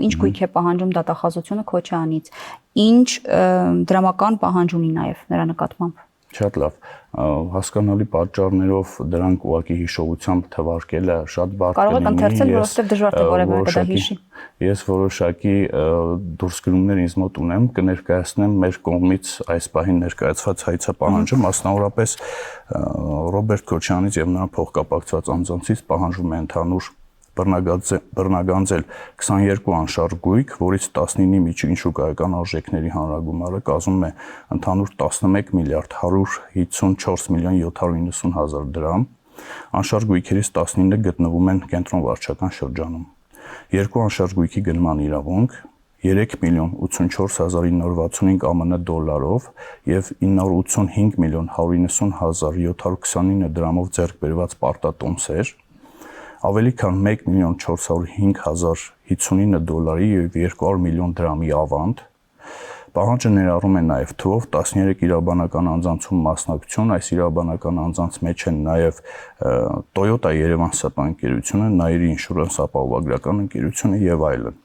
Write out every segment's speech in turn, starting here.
Ինչ գույք է պահանջում դատախազությունը Քոչյանից, ինչ դրամական պահանջ ունի նաև նրա նկատմամբ։ Շատ լավ, հասկանալի պատճառներով դրանք ուղղակի հիշողությամբ թվարկելը շատ բարդ կարող եք ընթերցել, որովհետև դժվար թե որևէ մեկը դա հիշի։ Ես որոշակի դուրսգրումներ ինձ մոտ ունեմ, կներկայացնեմ մեր կողմից այս պահին ներկայացված հայցապահանջը, մասնավորապես Ռոբերտ Քոչյանից եւ նրա փոխկապակցված անձանցից պահանջվում է ընդհանուր բռնագանձել 22 անշարժ գույք, որից 19-ի միջին շուկայական արժեքների հանրագումարը կազմում է ընդհանուր 11 միլիարդ 154 միլիոն 790 հազար դրամ։ Անշարժ գույքերից 19-ը գտնվում են կենտրոն վարչական շրջանում։ Երկու անշարժ գույքի գնման իրավունք 3 միլիոն 84 հազար 965 ԱՄՆ դոլարով եւ 985 միլիոն 190 հազար 729 դրամով ձեռք բերված պարտատոմսեր, ավելի քան 1 միլիոն 405 հազար 59 դոլարի եւ 200 միլիոն դրամի ավանդ։ Պահանջը ներառում է նաև թվով 13 իրավաբանական անձանցում մասնակցություն, այս իրավաբանական անձանց մեջ են նաև Toyota Երևան սպանքերությունը, Nairi Insurance ապահովագրական ընկերությունը եւ այլն։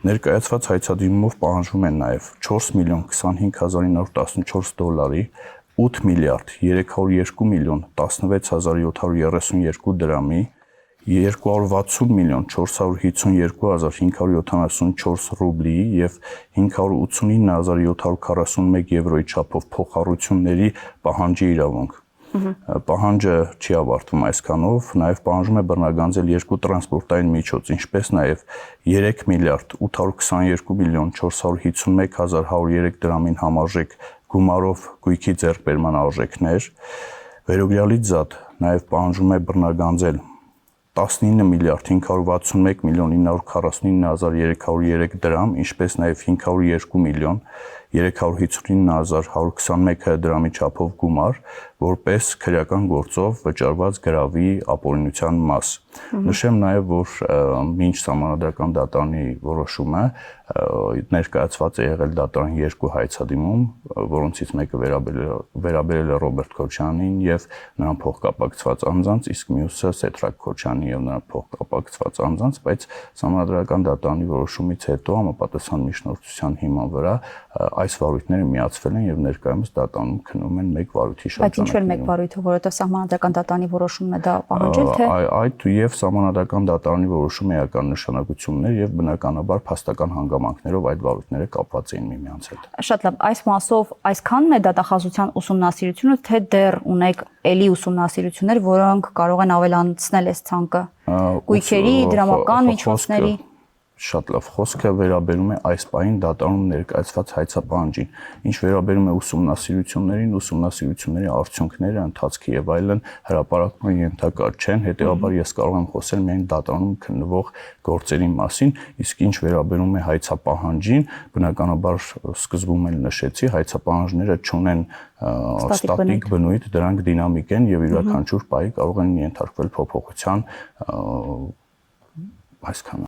Ներկայացված հայցադիմումով պահանջվում են նաև 4 միլիոն 25 հազար 914 դոլարի, 8 միլիարդ 302 միլիոն 16 հազար 732 դրամի, 260 միլիոն 452 հազար 574 ռուբլի եւ 589 հազար 741 եվրոյի չափով փոխառությունների պահանջի իրավունք։ Պահանջը չի ավարտվում այսքանով, նաև պահանջում է բռնագանձել երկու տրանսպորտային միջոց, ինչպես նաև 3 միլիարդ 822 միլիոն 451 հազար 103 դրամին համարժեք գումարով գույքի ձեռքբերման արժեքներ։ Վերոգրյալից զատ նաև պահանջում է բռնագանձել 19 միլիարդ 561 միլիոն 949 հազար 303 դրամ, ինչպես նաև 502 միլիոն 359 հազար 121 դրամի չափով գումար, որպես քրեական գործով վճարված գրավի ապօրինության մաս։ Նշեմ նաև, որ մինչ Սահմանադրական դատարանի որոշումը ներկայացված է եղել դատարան երկու հայցադիմում, որոնցից մեկը վերաբերել է Ռոբերտ Քոչյանին եւ նրան փոխկապակցված անձանց, իսկ մյուսը Սեդրակ Քոչյանին եւ նրան փոխկապակցված անձանց, բայց Սահմանադրական դատարանի որոշումից հետո համապատասխան միջնորդության հիման վրա այս վարույթները միացվել են եւ ներկայումս դատարանում քննում են մեկ վարույթի շրջանակում։ Բայց ինչու է մեկ վարույթը, որովհետեւ Սահմանադրական դատարանի որոշումն է դա պահանջել, թե այդ եւ Սահմանադրական դատարանի որոշումը էական նշանակություններ եւ բնականաբար փաստական հանգամանքներով այդ վարույթները կապված էին միմյանց հետ։ Շատ լավ, այս մասով այսքանն է դատախազության ուսումնասիրությունը, թե դեռ ունեք էլի ուսումնասիրություններ, որոնք կարող են ավելացնել այս ցանկը գույքերի, դրամական միջոցների։ Շատ լավ, խոսքը վերաբերում է այս պահին դատարանում ներկայացված հայցապահանջին։ Ինչ վերաբերում է ուսումնասիրություններին, ուսումնասիրությունների արդյունքները, ընթացքը եւ այլն հրապարակման ենթակա չեն, հետեւաբար ես կարող եմ խոսել միայն դատարանում քննվող գործերի մասին, իսկ ինչ վերաբերում է հայցապահանջին, բնականաբար սկզբում էլ նշեցի, հայցապահանջները չունեն ստատիկ բնույթ, դրանք դինամիկ են եւ յուրաքանչյուր պահի կարող են ենթարկվել փոփոխության, այսքանը։